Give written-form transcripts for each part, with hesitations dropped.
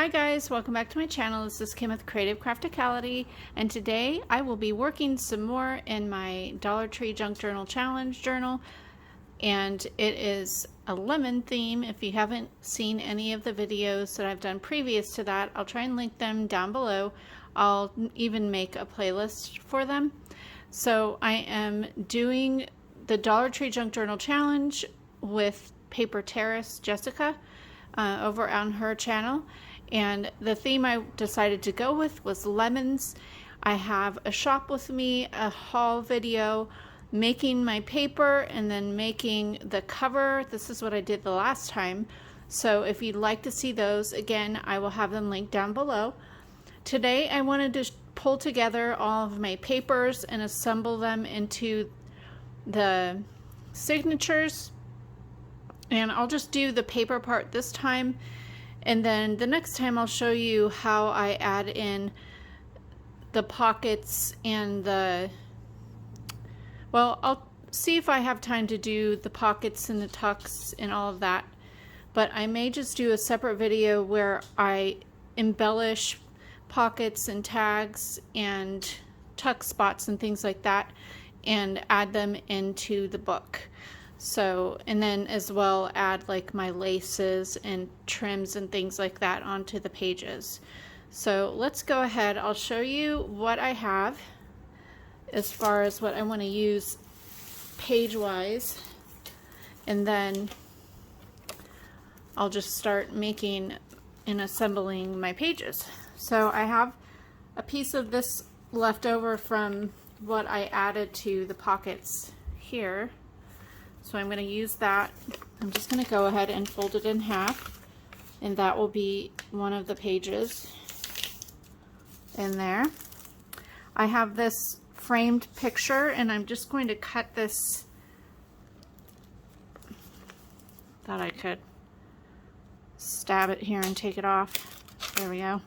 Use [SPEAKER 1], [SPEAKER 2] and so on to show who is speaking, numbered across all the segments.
[SPEAKER 1] Hi guys, welcome back to my channel. This is Kim with Creative Crafticality, and today I will be working some more in my Dollar Tree Junk Journal Challenge journal, and it is a lemon theme. If you haven't seen any of the videos that I've done previous to that, I'll try and link them down below. I'll even make a playlist for them. So I am doing the Dollar Tree Junk Journal Challenge with Paper Terrace Jessica over on her channel. And the theme I decided to go with was lemons. I have a shop with me, a haul video, making my paper, and then making the cover. This is what I did the last time. So if you'd like to see those, again, I will have them linked down below. Today I wanted to pull together all of my papers and assemble them into the signatures. And I'll just do the paper part this time. And then the next time I'll show you how I add in the pockets and well, I'll see if I have time to do the pockets and the tucks and all of that. But I may just do a separate video where I embellish pockets and tags and tuck spots and things like that and add them into the book. So, and then as well add like my laces and trims and things like that onto the pages. So let's go ahead. I'll show you what I have as far as what I want to use page wise, and then I'll just start making and assembling my pages. So I have a piece of this left over from what I added to the pockets here. So I'm going to use that. I'm just going to go ahead and fold it in half, and that will be one of the pages in there. I have this framed picture, and I'm just going to cut this. Thought I could stab it here and take it off. There we go.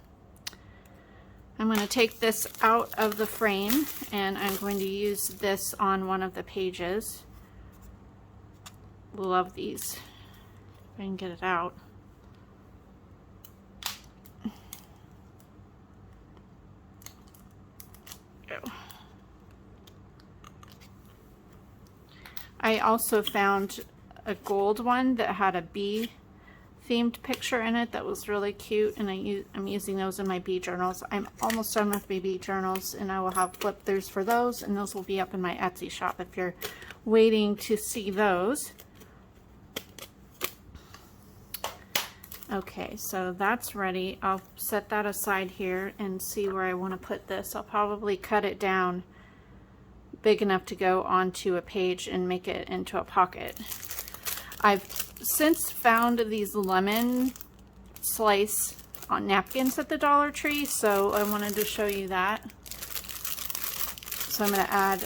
[SPEAKER 1] I'm going to take this out of the frame, and I'm going to use this on one of the pages. Love these. If I can get it out. Go. I also found a gold one that had a bee themed picture in it that was really cute, and I'm using those in my bee journals. I'm almost done with my bee journals, and I will have flip throughs for those, and those will be up in my Etsy shop if you're waiting to see those. Okay, so that's ready. I'll set that aside here and see where I want to put this. I'll probably cut it down big enough to go onto a page and make it into a pocket. I've since found these lemon slice on napkins at the Dollar Tree, so I wanted to show you that. So I'm going to add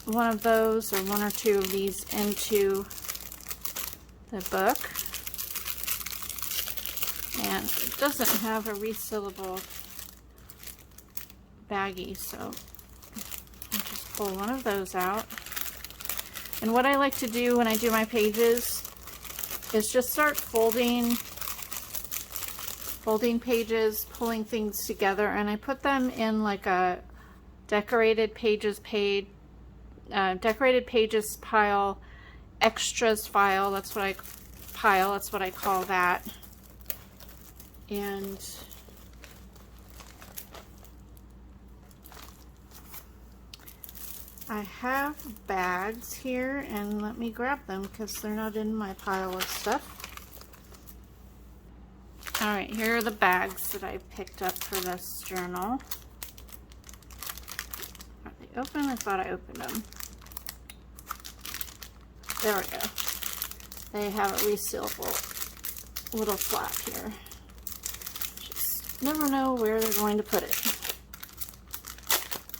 [SPEAKER 1] one of those or one or two of these into the book. And it doesn't have a resealable baggie, so I'll just pull one of those out. And what I like to do when I do my pages is just start folding pages, pulling things together, and I put them in like a decorated pages pile, extras file. That's what I call that. And I have bags here, and let me grab them because they're not in my pile of stuff. Alright, here are the bags that I picked up for this journal. Are they open? I thought I opened them. There we go. They have a resealable little flap here. Never know where they're going to put it.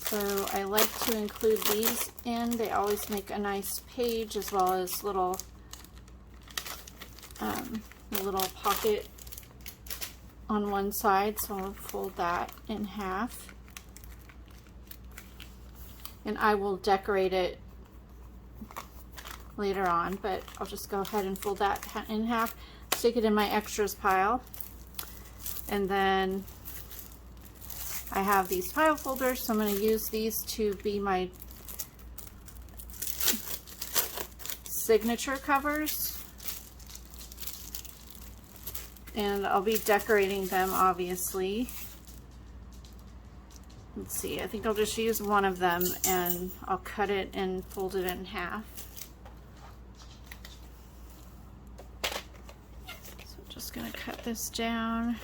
[SPEAKER 1] So I like to include these in. They always make a nice page, as well as a little pocket on one side. So I'll fold that in half. And I will decorate it later on, but I'll just go ahead and fold that in half, stick it in my extras pile. And then I have these file folders, so I'm going to use these to be my signature covers. And I'll be decorating them, obviously. Let's see, I think I'll just use one of them and I'll cut it and fold it in half. So I'm just going to cut this down.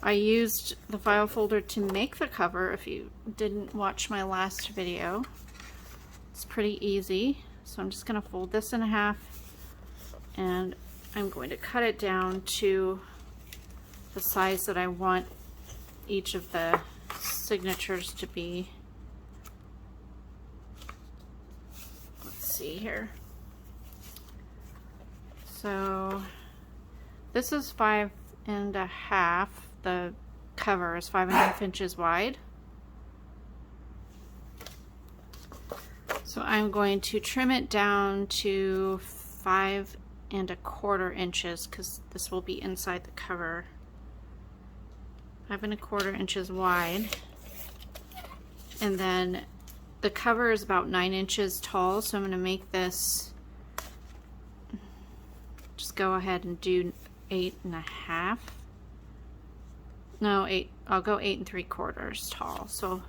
[SPEAKER 1] I used the file folder to make the cover. If you didn't watch my last video, it's pretty easy. So I'm just going to fold this in half and I'm going to cut it down to the size that I want each of the signatures to be. Let's see here. So this is 5.5. The cover is 5.5 inches wide. So I'm going to trim it down to 5.25 inches because this will be inside the cover. 5.25 inches wide. And then the cover is about 9 inches tall, so I'm going to make this, just go ahead and do 8.5. No, 8. I'll go 8.75 tall. So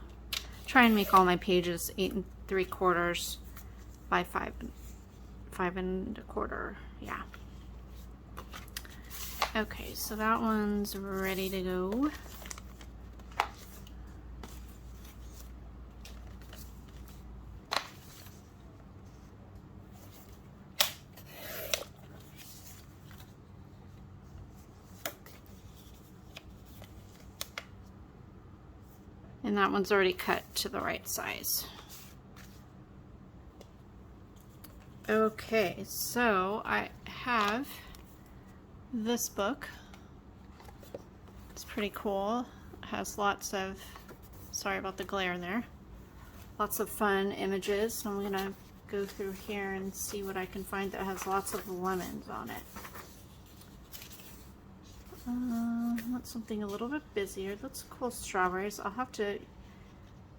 [SPEAKER 1] try and make all my pages 8.75 by 5.25. Yeah. Okay, so that one's ready to go. And that one's already cut to the right size. Okay, so I have this book. It's pretty cool. It has lots of, sorry about the glare there, lots of fun images. So I'm gonna go through here and see what I can find that has lots of lemons on it. I want something a little bit busier. Let's cool strawberries. I'll have to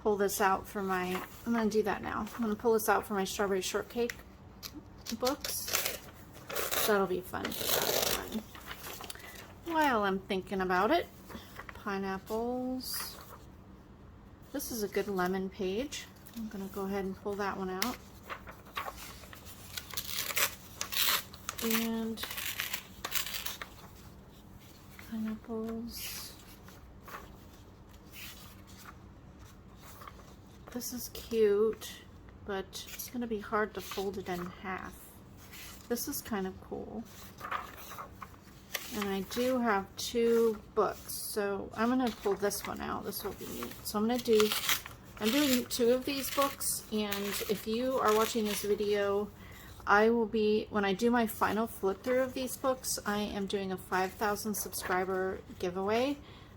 [SPEAKER 1] pull this out for my, I'm going to do that now. I'm going to pull this out for my strawberry shortcake books. That'll be fun for that one. While I'm thinking about it, pineapples. This is a good lemon page. I'm going to go ahead and pull that one out. And pineapples. This is cute, but it's going to be hard to fold it in half. This is kind of cool. And I do have 2 books, so I'm going to pull this one out. This will be neat. So I'm doing 2 of these books, and if you are watching this video, I will be, when I do my final flip through of these books, I am doing a 5,000 subscriber giveaway,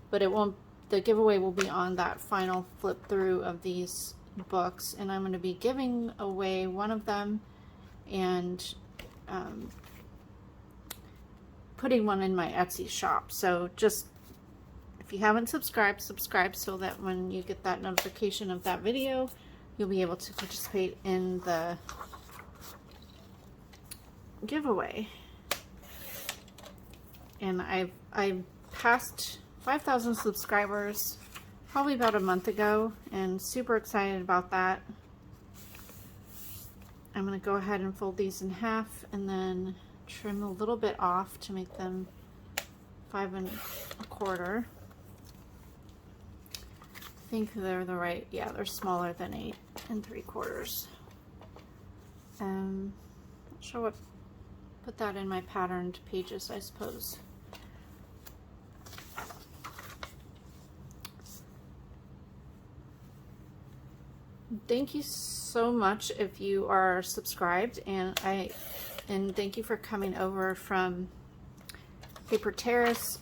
[SPEAKER 1] but it won't, the giveaway will be on that final flip through of these books, and I'm going to be giving away one of them and putting one in my Etsy shop. So just, if you haven't subscribed, subscribe so that when you get that notification of that video, you'll be able to participate in the giveaway. And I passed 5,000 subscribers probably about a month ago, and super excited about that. I'm going to go ahead and fold these in half and then trim a little bit off to make them 5.25. I think they're the right, yeah, they're smaller than 8.75. Not sure what, put that in my patterned pages, I suppose. Thank you so much if you are subscribed, and thank you for coming over from Paper Terrace,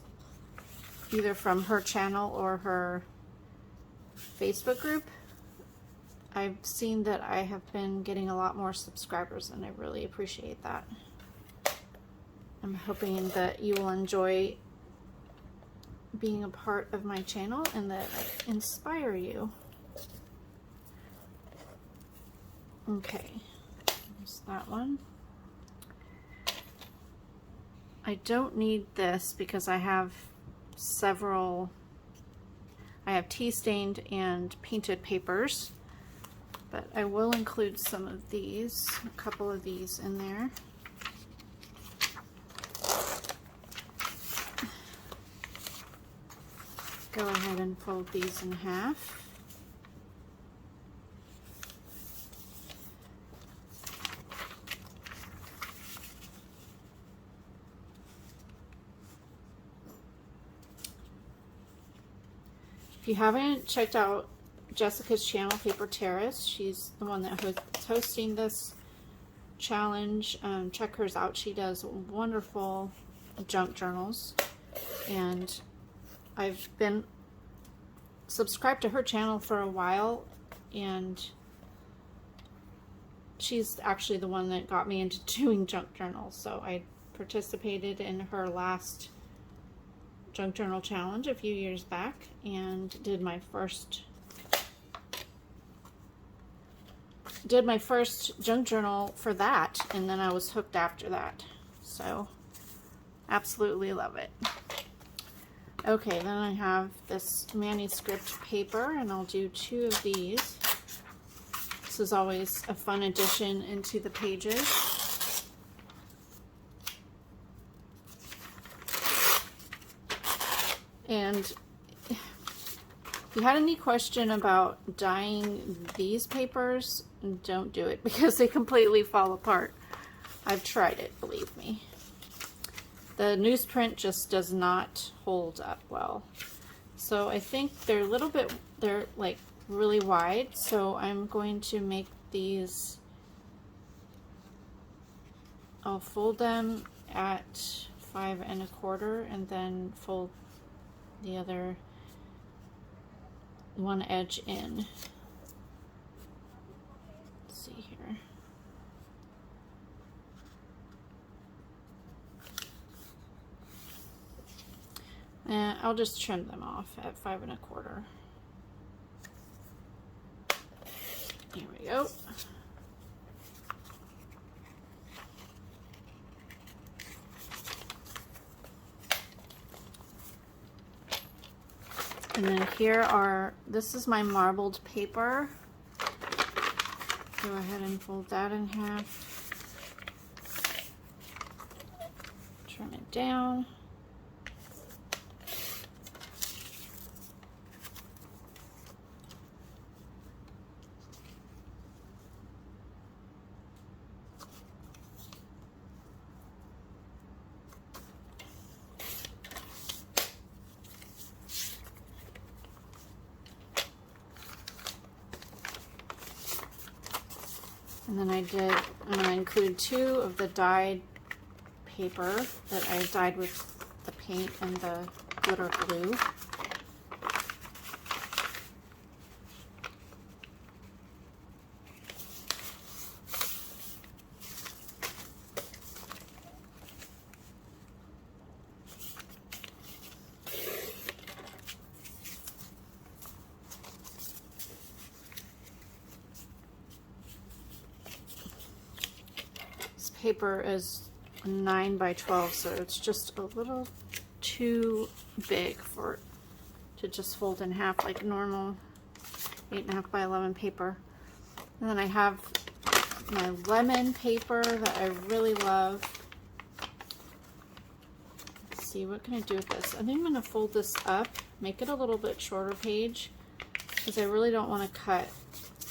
[SPEAKER 1] either from her channel or her Facebook group. I've seen that I have been getting a lot more subscribers, and I really appreciate that. I'm hoping that you will enjoy being a part of my channel and that I inspire you. Okay, there's that one. I don't need this because I have several, I have tea stained and painted papers, but I will include some of these, a couple of these in there. Go ahead and fold these in half. If you haven't checked out Jessica's channel, Paper Terrace, she's the one that's hosting this challenge. Check hers out. She does wonderful junk journals, and I've been subscribed to her channel for a while, and she's actually the one that got me into doing junk journals. So I participated in her last junk journal challenge a few years back and did my first junk journal for that, and then I was hooked after that. So absolutely love it. Okay, then I have this manuscript paper, and I'll do 2 of these. This is always a fun addition into the pages. And if you had any question about dyeing these papers, don't do it because they completely fall apart. I've tried it, believe me. The newsprint just does not hold up well. So I think they're they're like really wide, so I'm going to make these, I'll fold them at 5 1/4 and then fold the other one edge in. Let's see here. And I'll just trim them off at 5 1/4. Here we go. And then here are, this is my marbled paper. Go ahead and fold that in half. Trim it down. And then I'm going to include 2 of the dyed paper that I dyed with the paint and the glitter glue. Paper is 9 by 12, so it's just a little too big for to just fold in half like normal 8.5 by 11 paper. And then I have my lemon paper that I really love. Let's see, what can I do with this? I think I'm going to fold this up, make it a little bit shorter page, because I really don't want to cut.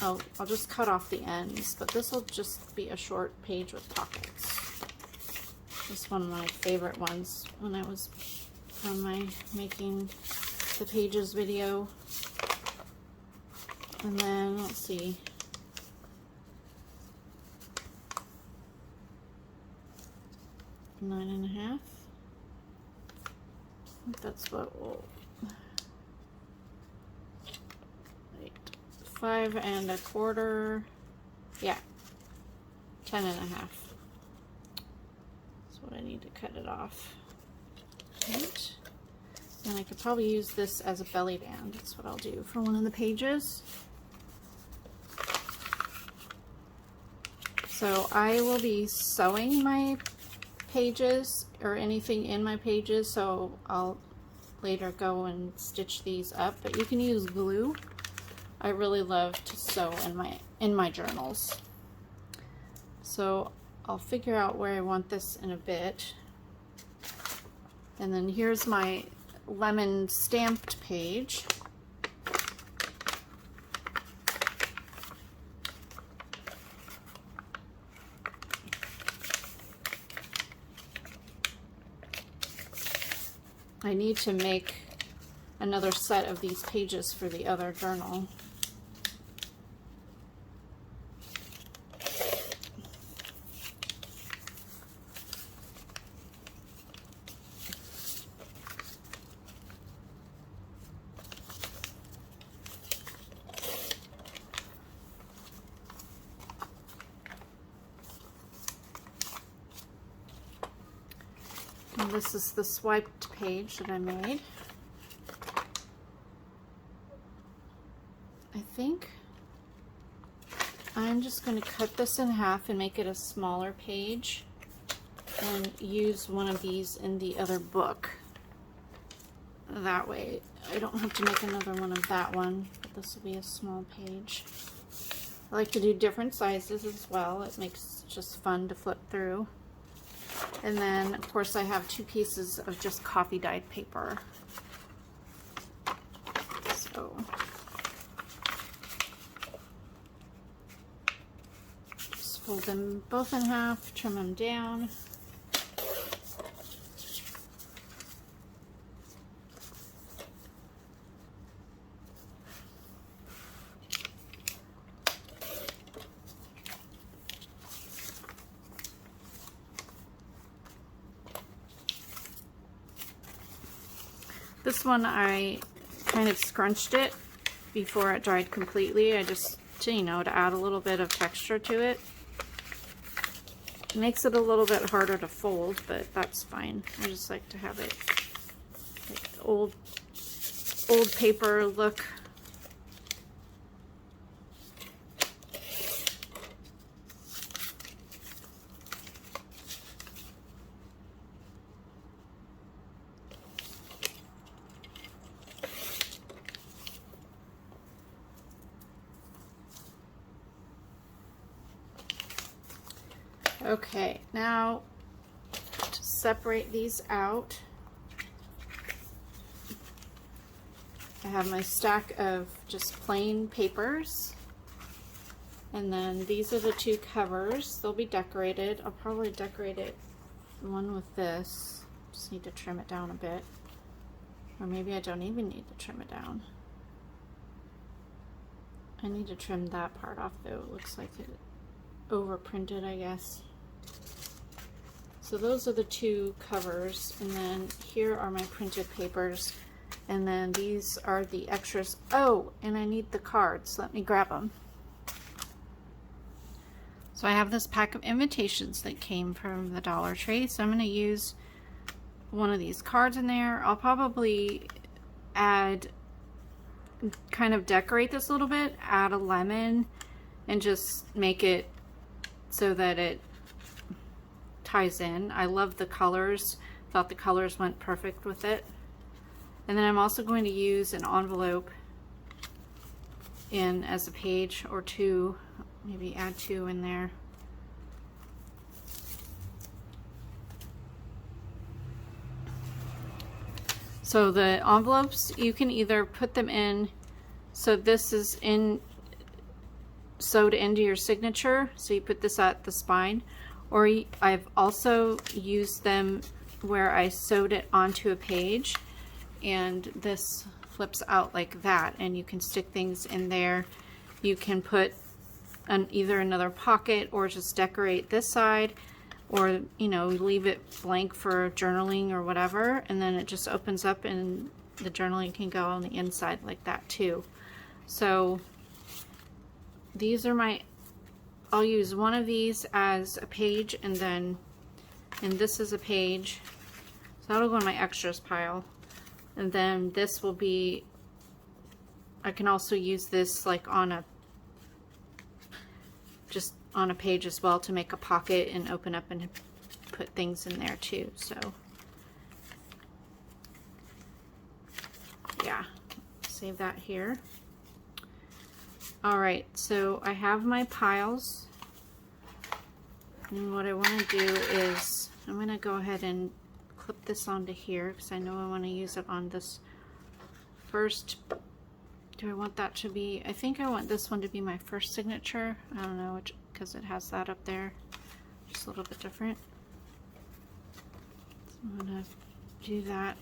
[SPEAKER 1] I'll just cut off the ends, but this will just be a short page with pockets. This is one of my favorite ones when I was on my making the pages video. And then let's see. Nine and a half. I think that's what we'll 5 1/4. Yeah, 10 1/2. That's what I need to cut it off. Right. And I could probably use this as a belly band. That's what I'll do for one of the pages. So I will be sewing my pages or anything in my pages, so I'll later go and stitch these up, but you can use glue. I really love to sew in my journals. So I'll figure out where I want this in a bit. And then here's my lemon stamped page. I need to make another set of these pages for the other journal. And this is the swiped page that I made. I think I'm just going to cut this in half and make it a smaller page and use one of these in the other book. That way I don't have to make another one of that one, but this will be a small page. I like to do different sizes as well. It makes it just fun to flip through. And then, of course, I have 2 pieces of just coffee dyed paper. So, just fold them both in half, trim them down. This one I kind of scrunched it before it dried completely. I just, you know, to add a little bit of texture to it. It makes it a little bit harder to fold, but that's fine. I just like to have it like old paper look. Okay, now to separate these out, I have my stack of just plain papers, and then these are the 2 covers. They'll be decorated. I'll probably decorate it one with this. Just need to trim it down a bit, or maybe I don't even need to trim it down. I need to trim that part off though. It looks like it overprinted, I guess. So those are the 2 covers, and then here are my printed papers, and then these are the extras. Oh, and I need the cards. Let me grab them. So I have this pack of invitations that came from the Dollar Tree, so I'm going to use one of these cards in there. I'll probably add, kind of decorate this a little bit, add a lemon, and just make it so that it ties in. I love the colors. Thought the colors went perfect with it. And then I'm also going to use an envelope in as a page or 2, maybe add 2 in there. So the envelopes, you can either put them in, so this is sewed into your signature, so you put this at the spine, or I've also used them where I sewed it onto a page, and this flips out like that, and you can stick things in there. You can put either another pocket or just decorate this side, or, you know, leave it blank for journaling or whatever, and then it just opens up and the journaling can go on the inside like that too. So these are my, I'll use one of these as a page, and this is a page. So that'll go in my extras pile. And then this will be, I can also use this like on a, just on a page as well, to make a pocket and open up and put things in there too. So yeah, save that here. All right, so I have my piles, and what I want to do is I'm going to go ahead and clip this onto here, because I know I want to use it on this first. Do I want that to be, I think I want this one to be my first signature. I don't know, because it has that up there, just a little bit different. So I'm going to do that.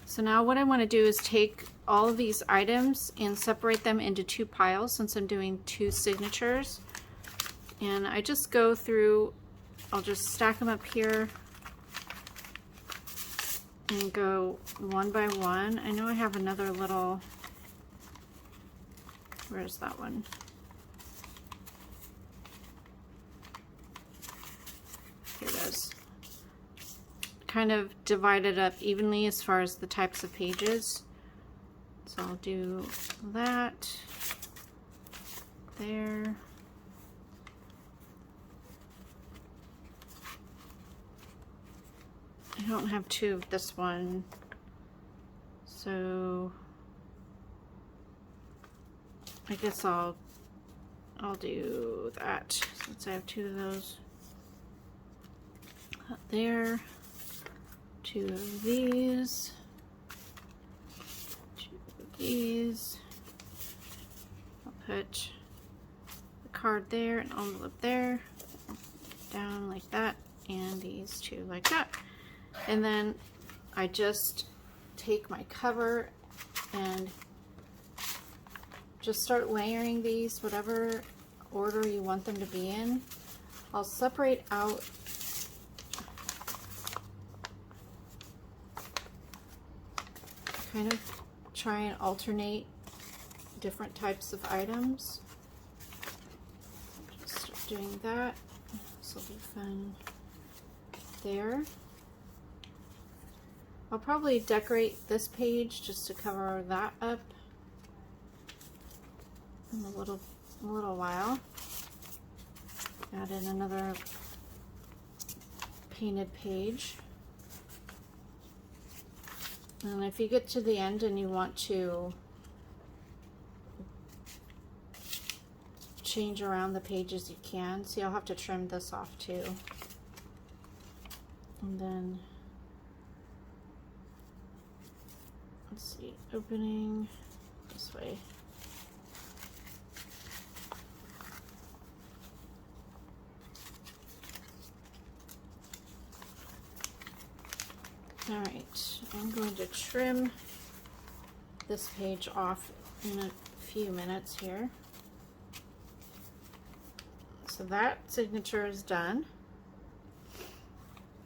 [SPEAKER 1] So now what I want to do is take all of these items and separate them into two piles, since I'm doing two signatures. And I just go through, I'll just stack them up here and go one by one. I know I have another little, where's that one? Here it is. Kind of divided up evenly as far as the types of pages. So I'll do that there. I don't have two of this one, so I guess I'll do that, since I have two of those. There, two of these, two of these. I'll put the card there, an envelope there, down like that, and these two like that. And then I just take my cover and just start layering these, whatever order you want them to be in. I'll separate out kind of try and alternate different types of items. Just doing that. This will be fun there. I'll probably decorate this page just to cover that up in a little while. Add in another painted page. And if you get to the end and you want to change around the pages, you can. See, I'll have to trim this off too. And then, let's see, opening this way. All right, I'm going to trim this page off in a few minutes here. So that signature is done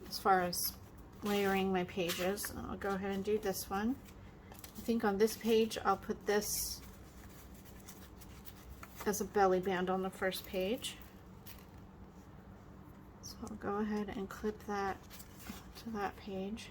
[SPEAKER 1] as far as layering my pages. I'll go ahead and do this one. I think on this page I'll put this as a belly band on the first page. So I'll go ahead and clip that to that page.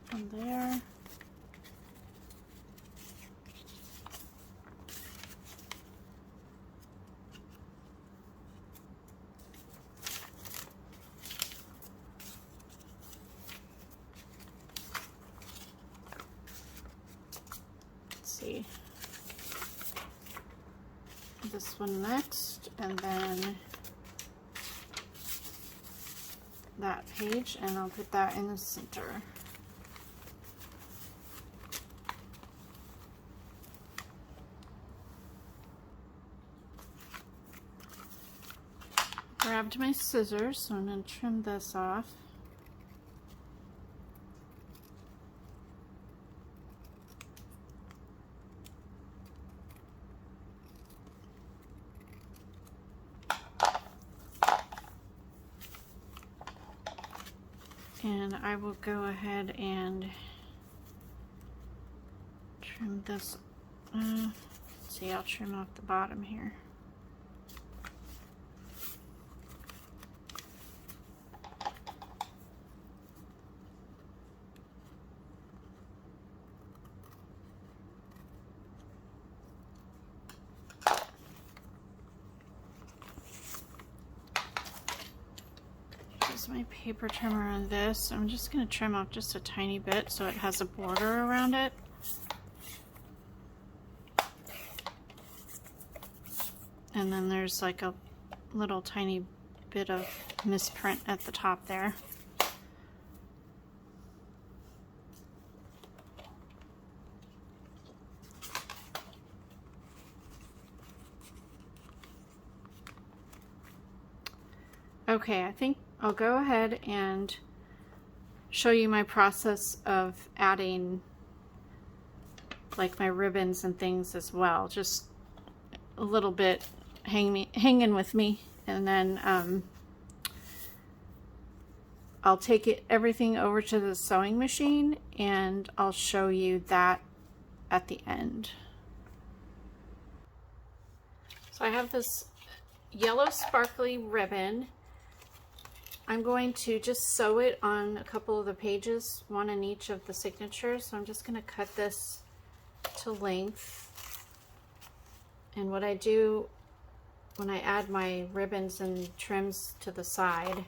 [SPEAKER 1] From there, let's see, this one next, and then that page, and I'll put that in the center. grabbed my scissors, so I'm going to trim this off. And I will go ahead and trim this. Let's see, I'll trim off the bottom here. My paper trimmer on this. I'm just going to trim off just a tiny bit so it has a border around it. And then there's like a little tiny bit of misprint at the top there. Okay, I think I'll go ahead and show you my process of adding like my ribbons and things as well. Just a little bit hanging with me, and then I'll take everything over to the sewing machine and I'll show you that at the end. So I have this yellow sparkly ribbon. I'm going to just sew it on a couple of the pages, one in each of the signatures. So I'm just going to cut this to length. And what I do when I add my ribbons and trims to the side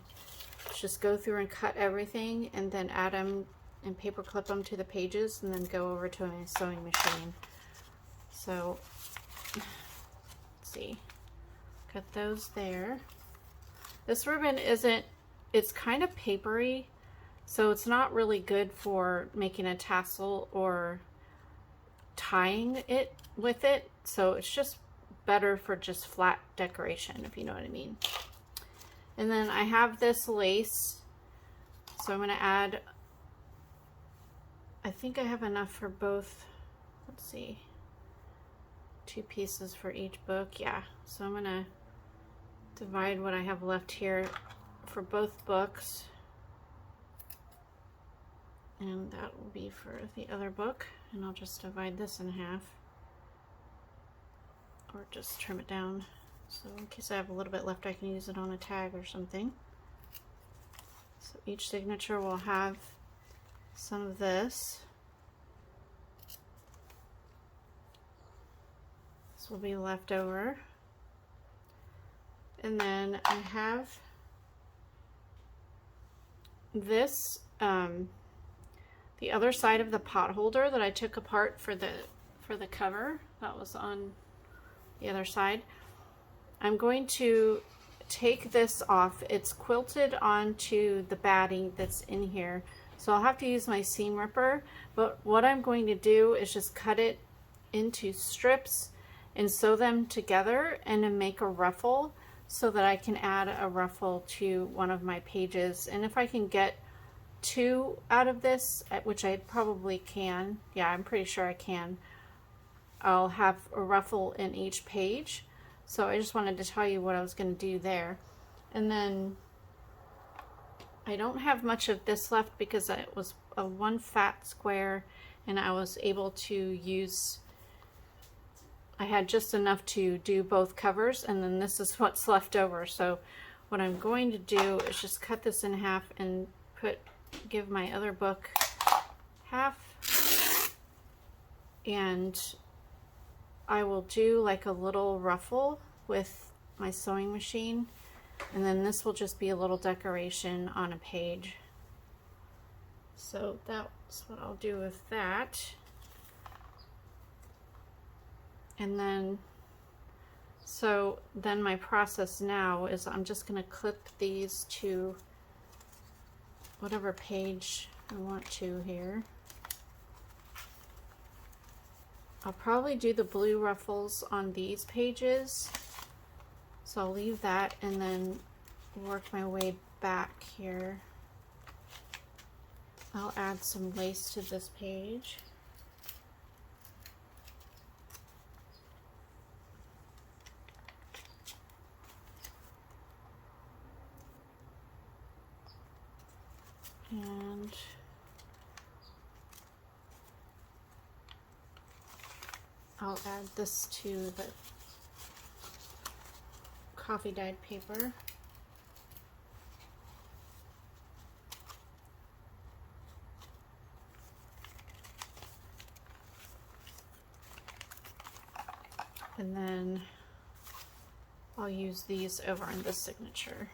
[SPEAKER 1] is just go through and cut everything and then add them and paper clip them to the pages and then go over to my sewing machine. So let's see, cut those there. This ribbon it's kind of papery, so it's not really good for making a tassel or tying it with it. So it's just better for just flat decoration, if you know what I mean. And then I have this lace, so I'm going to add, I think I have enough for both, let's see, 2 pieces for each book. Yeah, so I'm going to divide what I have left here for both books, and that will be for the other book, and I'll just divide this in half or just trim it down, so in case I have a little bit left I can use it on a tag or something. So each signature will have some of this. This will be left over, and then I have this, the other side of the pot holder that I took apart for the cover that was on the other side. I'm going to take this off. It's quilted onto the batting that's in here, so I'll have to use my seam ripper, but what I'm going to do is just cut it into strips and sew them together and then make a ruffle, so that I can add a ruffle to one of my pages. And if I can get 2 out of this, which I probably can, yeah, I'm pretty sure I can, I'll have a ruffle in each page. So I just wanted to tell you what I was going to do there. And then I don't have much of this left because it was a one fat square, and I was able to use, I had just enough to do both covers, and then this is what's left over. So what I'm going to do is just cut this in half and give my other book half, and I will do like a little ruffle with my sewing machine, and then this will just be a little decoration on a page. So that's what I'll do with that. And then, so then my process now is I'm just going to clip these to whatever page I want to here. I'll probably do the blue ruffles on these pages, so I'll leave that, and then work my way back here. I'll add some lace to this page. And I'll add this to the coffee dyed paper. And then I'll use these over on the signature.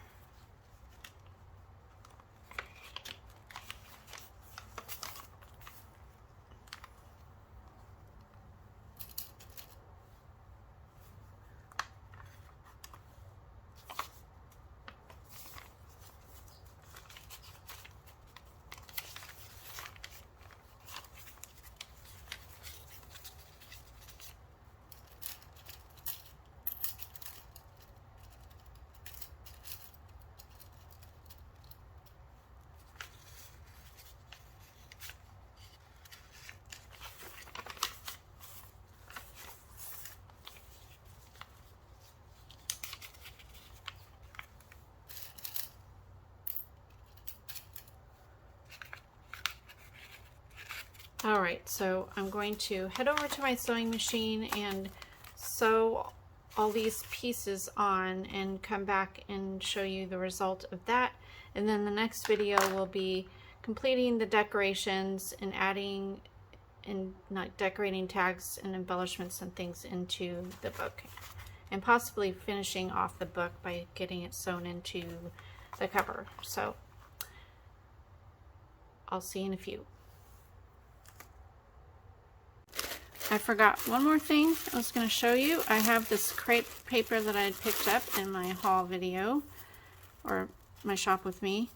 [SPEAKER 1] All right, so I'm going to head over to my sewing machine and sew all these pieces on and come back and show you the result of that. And then the next video will be completing the decorations and adding and not decorating tags and embellishments and things into the book, and possibly finishing off the book by getting it sewn into the cover. So I'll see you in a few. I forgot one more thing I was going to show you. I have this crepe paper that I had picked up in my haul video, or my shop with me.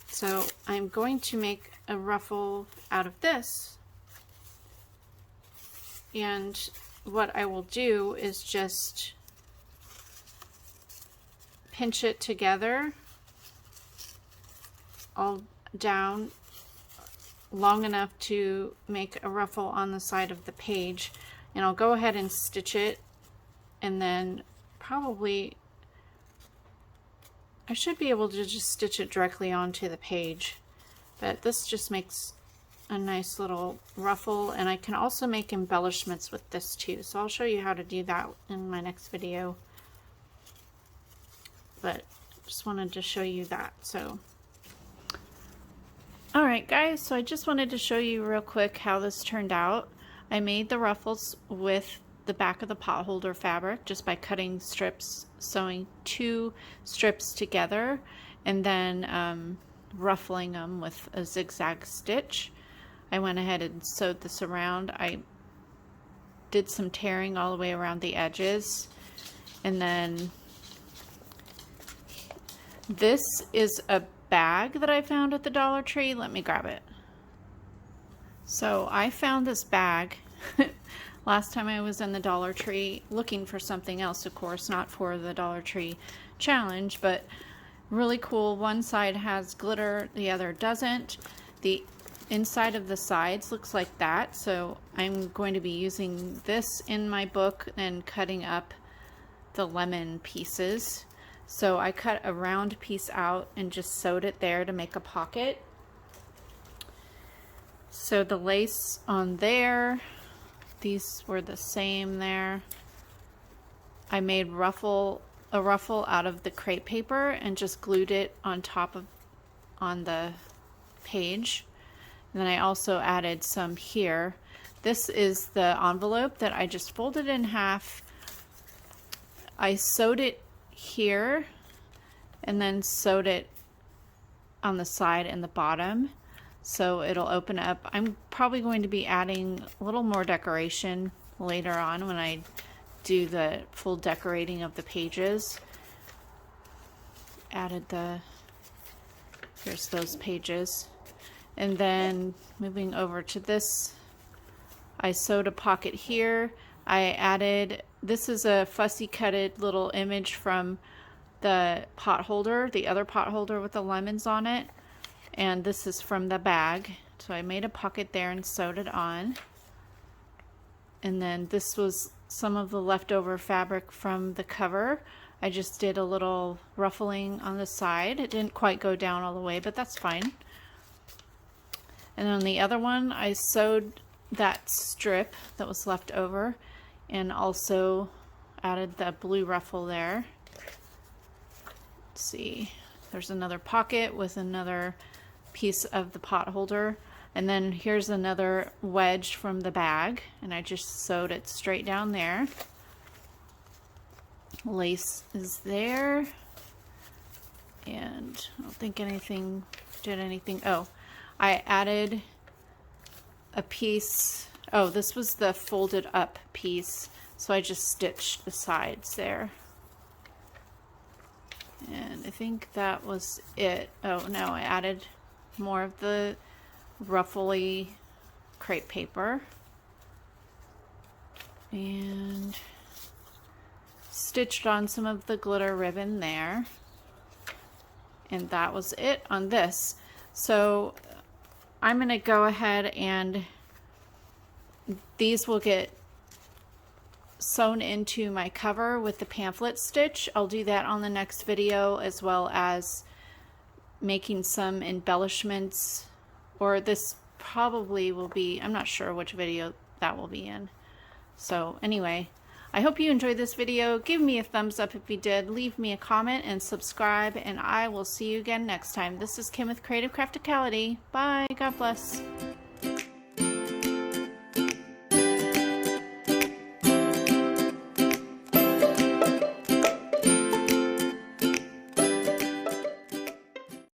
[SPEAKER 1] So I'm going to make a ruffle out of this. And what I will do is just pinch it together all down long enough to make a ruffle on the side of the page, and I'll go ahead and stitch it, and then probably I should be able to just stitch it directly onto the page, but this just makes a nice little ruffle. And I can also make embellishments with this too, so I'll show you how to do that in my next video, but just wanted to show you that. So alright guys, so I just wanted to show you real quick how this turned out. I made the ruffles with the back of the potholder fabric just by cutting strips, sewing 2 strips together, and then ruffling them with a zigzag stitch. I went ahead and sewed this around. I did some tearing all the way around the edges, and then this is a bag that I found at the Dollar Tree. Let me grab it. So I found this bag last time I was in the Dollar Tree looking for something else, of course, not for the Dollar Tree challenge, but really cool. One side has glitter, the other doesn't. The inside of the sides looks like that, so I'm going to be using this in my book and cutting up the lemon pieces. So I cut a round piece out and just sewed it there to make a pocket. So the lace on there, these were the same there. I made a ruffle out of the crepe paper and just glued it on top of on the page. And then I also added some here. This is the envelope that I just folded in half. I sewed it here and then sewed it on the side and the bottom so it'll open up. I'm probably going to be adding a little more decoration later on when I do the full decorating of the pages. Added here's those pages, and then moving over to this, I sewed a pocket here. I added, this is a fussy cutted little image from the pot holder, the other pot holder with the lemons on it, and this is from the bag. So I made a pocket there and sewed it on. And then this was some of the leftover fabric from the cover. I just did a little ruffling on the side. It didn't quite go down all the way, but that's fine. And on the other one, I sewed that strip that was left over and also added the blue ruffle there. Let's see, there's another pocket with another piece of the pot holder. And then here's another wedge from the bag, and I just sewed it straight down there. Lace is there, and I don't think anything did anything. Oh, I added a piece. Oh, this was the folded up piece, so I just stitched the sides there. And I think that was it. Oh no, I added more of the ruffly crepe paper and stitched on some of the glitter ribbon there, and that was it on this. So I'm gonna go ahead and these will get sewn into my cover with the pamphlet stitch. I'll do that on the next video, as well as making some embellishments, or this probably will be, I'm not sure which video that will be in. So anyway, I hope you enjoyed this video. Give me a thumbs up if you did. Leave me a comment and subscribe, and I will see you again next time. This is Kim with Creative Crafticality. Bye. God bless.